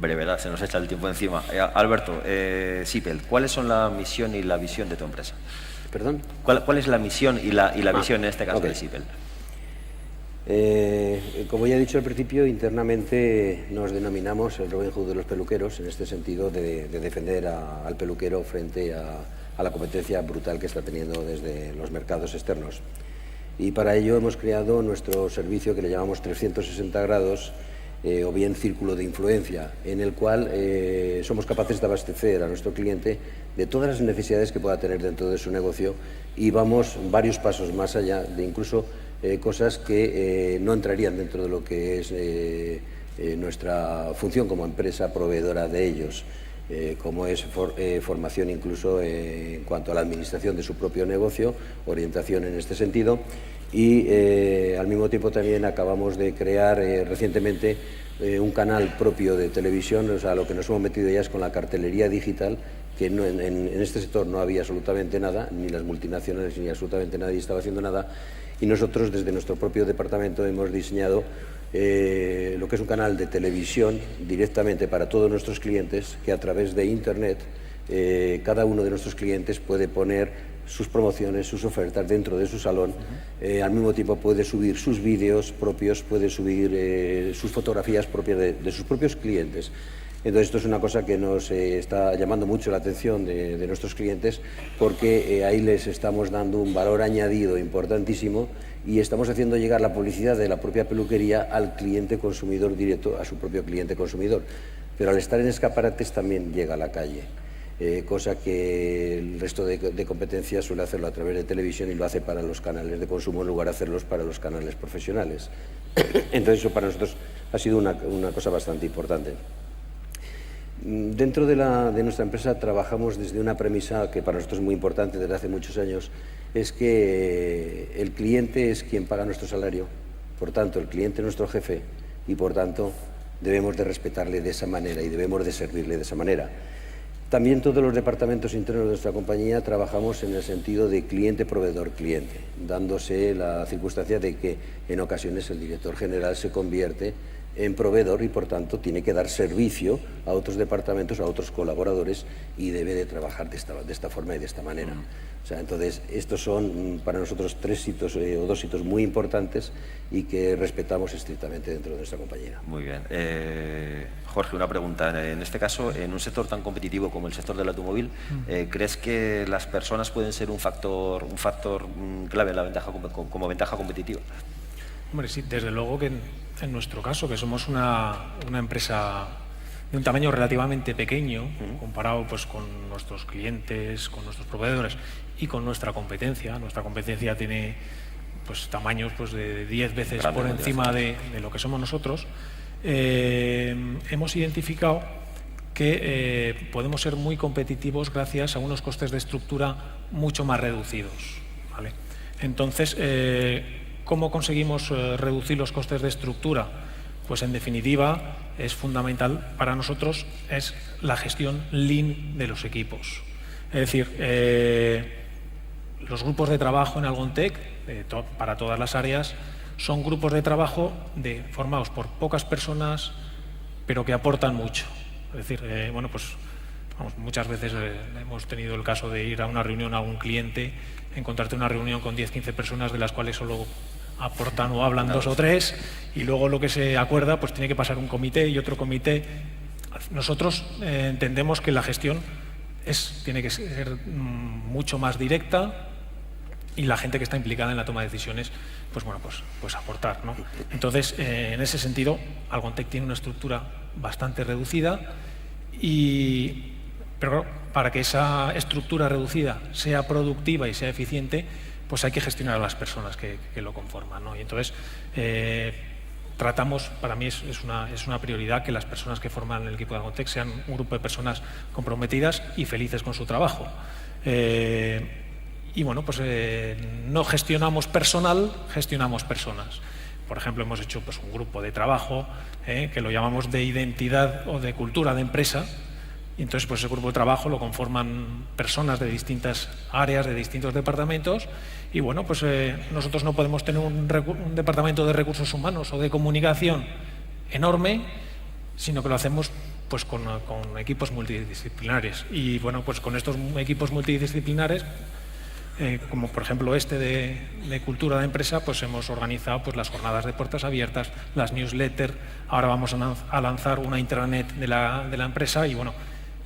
brevedad, se nos echa el tiempo encima. Alberto, Sipel, ¿cuáles son la misión y la visión de tu empresa? ¿Perdón? ¿Cuál es la misión y la visión en este caso de Sipel? Como ya he dicho al principio, internamente nos denominamos el Robin Hood de los peluqueros, en este sentido de defender al peluquero frente a la competencia brutal que está teniendo desde los mercados externos. Y para ello hemos creado nuestro servicio que le llamamos 360 grados, o bien círculo de influencia, en el cual somos capaces de abastecer a nuestro cliente de todas las necesidades que pueda tener dentro de su negocio, y vamos varios pasos más allá de incluso cosas que no entrarían dentro de lo que es nuestra función como empresa proveedora de ellos, como es formación incluso en cuanto a la administración de su propio negocio, orientación en este sentido. Y al mismo tiempo también acabamos de crear recientemente un canal propio de televisión. O sea, lo que nos hemos metido ya es con la cartelería digital, que no, en este sector no había absolutamente nada, ni las multinacionales ni absolutamente nadie estaba haciendo nada, y nosotros desde nuestro propio departamento hemos diseñado lo que es un canal de televisión directamente para todos nuestros clientes, que a través de Internet cada uno de nuestros clientes puede poner sus promociones, sus ofertas dentro de su salón. Al mismo tiempo puede subir sus vídeos propios, puede subir sus fotografías propias de sus propios clientes. Entonces esto es una cosa que nos está llamando mucho la atención de nuestros clientes, porque ahí les estamos dando un valor añadido importantísimo y estamos haciendo llegar la publicidad de la propia peluquería al cliente consumidor directo, a su propio cliente consumidor. Pero al estar en escaparates también llega a la calle. Cosa que el resto de competencias suele hacerlo a través de televisión y lo hace para los canales de consumo en lugar de hacerlos para los canales profesionales. Entonces eso para nosotros ha sido una cosa bastante importante. Dentro de nuestra empresa trabajamos desde una premisa que para nosotros es muy importante desde hace muchos años, es que el cliente es quien paga nuestro salario, por tanto el cliente es nuestro jefe y por tanto debemos de respetarle de esa manera y debemos de servirle de esa manera. También todos los departamentos internos de nuestra compañía trabajamos en el sentido de cliente-proveedor-cliente, dándose la circunstancia de que en ocasiones el director general se convierte en proveedor y por tanto tiene que dar servicio a otros departamentos, a otros colaboradores, y debe de trabajar de esta forma y de esta manera. O sea, entonces estos son para nosotros tres hitos o dos hitos muy importantes y que respetamos estrictamente dentro de nuestra compañía. Muy bien. Jorge, una pregunta. En este caso, en un sector tan competitivo como el sector del automóvil, ¿crees que las personas pueden ser un factor clave en la ventaja, como ventaja competitiva? Hombre, sí, desde luego que en nuestro caso, que somos una empresa de un tamaño relativamente pequeño, comparado pues con nuestros clientes, con nuestros proveedores y con nuestra competencia. Nuestra competencia tiene pues tamaños pues de 10 veces por encima de lo que somos nosotros. Hemos identificado que podemos ser muy competitivos gracias a unos costes de estructura mucho más reducidos, ¿vale? Entonces, ¿cómo conseguimos reducir los costes de estructura? Pues en definitiva es fundamental para nosotros es la gestión lean de los equipos. Es decir, los grupos de trabajo en Algontec, para todas las áreas, son grupos de trabajo formados por pocas personas, pero que aportan mucho. Es decir, bueno, pues muchas veces hemos tenido el caso de ir a una reunión a un cliente, encontrarte una reunión con 10-15 personas de las cuales solo aportan o hablan 2 o 3, y luego lo que se acuerda pues tiene que pasar un comité y otro comité. Nosotros entendemos que la gestión tiene que ser mucho más directa y la gente que está implicada en la toma de decisiones pues bueno, pues aportar, ¿no? Entonces, en ese sentido, Algontec tiene una estructura bastante reducida, pero para que esa estructura reducida sea productiva y sea eficiente, pues hay que gestionar a las personas que lo conforman, ¿no? Y entonces tratamos, para mí es una prioridad que las personas que forman el equipo de Algontec sean un grupo de personas comprometidas y felices con su trabajo. Y bueno, pues no gestionamos personal, gestionamos personas. Por ejemplo, hemos hecho pues un grupo de trabajo que lo llamamos de identidad o de cultura de empresa. Y entonces, pues ese grupo de trabajo lo conforman personas de distintas áreas, de distintos departamentos. Y bueno, pues nosotros no podemos tener un departamento de recursos humanos o de comunicación enorme sino que lo hacemos pues con equipos multidisciplinares. Y bueno, pues con estos equipos multidisciplinares, como por ejemplo de cultura de empresa, pues hemos organizado pues las jornadas de puertas abiertas, las newsletters, ahora vamos a lanzar una intranet de la empresa y bueno,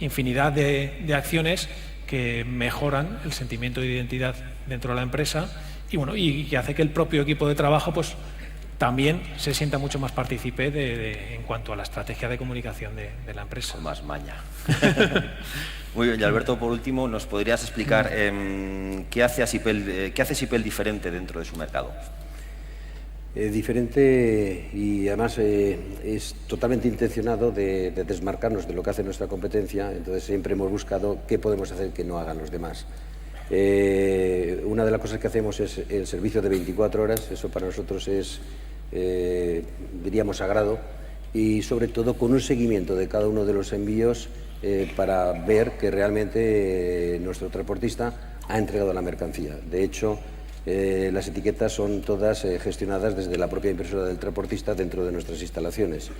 infinidad de acciones que mejoran el sentimiento de identidad dentro de la empresa y bueno, y hace que el propio equipo de trabajo pues también se sienta mucho más partícipe en cuanto a la estrategia de comunicación de la empresa. Con más maña. Muy bien, y Alberto, por último, ¿nos podrías explicar qué hace Sipel diferente dentro de su mercado? Diferente y además es totalmente intencionado de desmarcarnos de lo que hace nuestra competencia, entonces siempre hemos buscado qué podemos hacer que no hagan los demás. Una de las cosas que hacemos es el servicio de 24 horas, eso para nosotros es, diríamos, sagrado, y sobre todo con un seguimiento de cada uno de los envíos para ver que realmente nuestro transportista ha entregado la mercancía. De hecho, las etiquetas son todas gestionadas desde la propia impresora del transportista dentro de nuestras instalaciones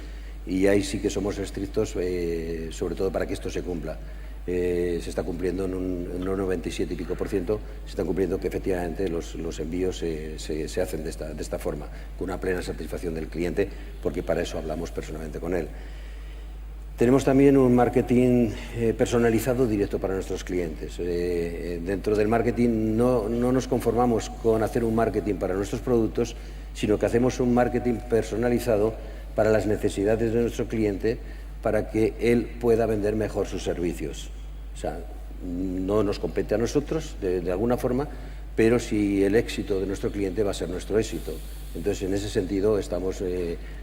y ahí sí que somos estrictos, sobre todo para que esto se cumpla. Se está cumpliendo en un 97 y pico %, se están cumpliendo que efectivamente los envíos se hacen de esta forma, con una plena satisfacción del cliente, porque para eso hablamos personalmente con él. Tenemos también un marketing personalizado directo para nuestros clientes. Dentro del marketing no nos conformamos con hacer un marketing para nuestros productos, sino que hacemos un marketing personalizado para las necesidades de nuestro cliente, para que él pueda vender mejor sus servicios. O sea, no nos compete a nosotros de alguna forma, pero si el éxito de nuestro cliente va a ser nuestro éxito. Entonces, en ese sentido, estamos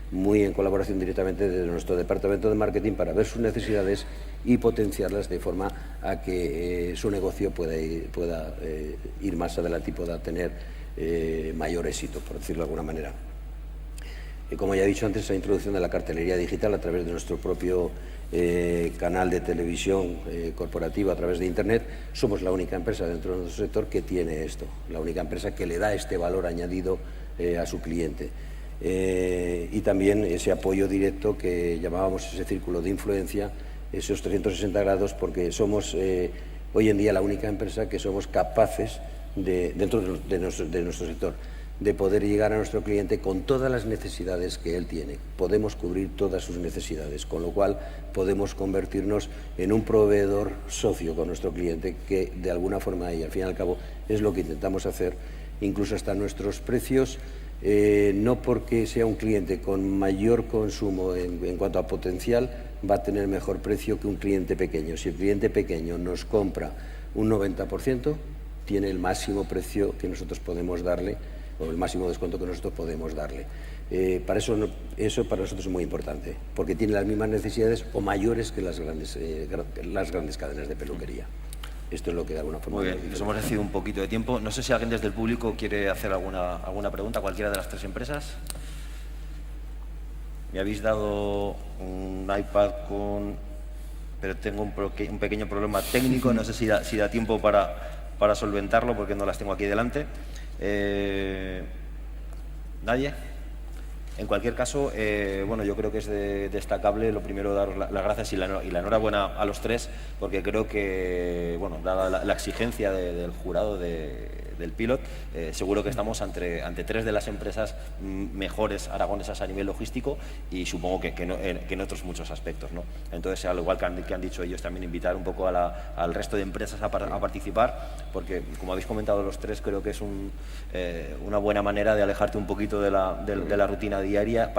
muy en colaboración directamente desde nuestro departamento de marketing para ver sus necesidades y potenciarlas de forma a que su negocio pueda ir más adelante y pueda tener mayor éxito, por decirlo de alguna manera. Como ya he dicho antes, la introducción de la cartelería digital a través de nuestro propio canal de televisión corporativo a través de Internet. Somos la única empresa dentro de nuestro sector que tiene esto, la única empresa que le da este valor añadido a su cliente. Y también ese apoyo directo que llamábamos ese círculo de influencia, esos 360 grados, porque somos hoy en día la única empresa que somos capaces, dentro de nuestro sector, de poder llegar a nuestro cliente con todas las necesidades que él tiene. Podemos cubrir todas sus necesidades, con lo cual podemos convertirnos en un proveedor socio con nuestro cliente, que de alguna forma, y al fin y al cabo, es lo que intentamos hacer, incluso hasta nuestros precios, no porque sea un cliente con mayor consumo en cuanto a potencial, va a tener mejor precio que un cliente pequeño. Si el cliente pequeño nos compra un 90%, tiene el máximo precio que nosotros podemos darle, o el máximo descuento que nosotros podemos darle. Eso para nosotros es muy importante, porque tiene las mismas necesidades o mayores que las grandes cadenas de peluquería. Esto es lo que de alguna forma... Muy bien, nos hemos decidido un poquito de tiempo. No sé si alguien desde el público quiere hacer alguna pregunta, cualquiera de las tres empresas. Me habéis dado un iPad pero tengo un pequeño problema técnico, no sé si da tiempo para solventarlo porque no las tengo aquí delante. ¿Nadie? En cualquier caso, bueno, yo creo que es destacable, lo primero, daros las gracias y la enhorabuena a los tres, porque creo que, bueno, dada la exigencia del jurado del Pilot, seguro que estamos ante tres de las empresas mejores aragonesas a nivel logístico y supongo que en otros muchos aspectos, ¿no? Entonces, al igual que han dicho ellos, también invitar un poco al resto de empresas a participar, porque, como habéis comentado los tres, creo que es una buena manera de alejarte un poquito de la rutina diaria,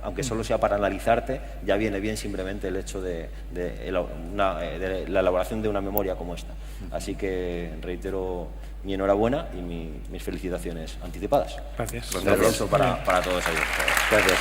aunque solo sea para analizarte, ya viene bien simplemente el hecho de la elaboración de una memoria como esta. Así que reitero mi enhorabuena y mis felicitaciones anticipadas. Gracias. Pues un aplauso para todos ellos. Gracias.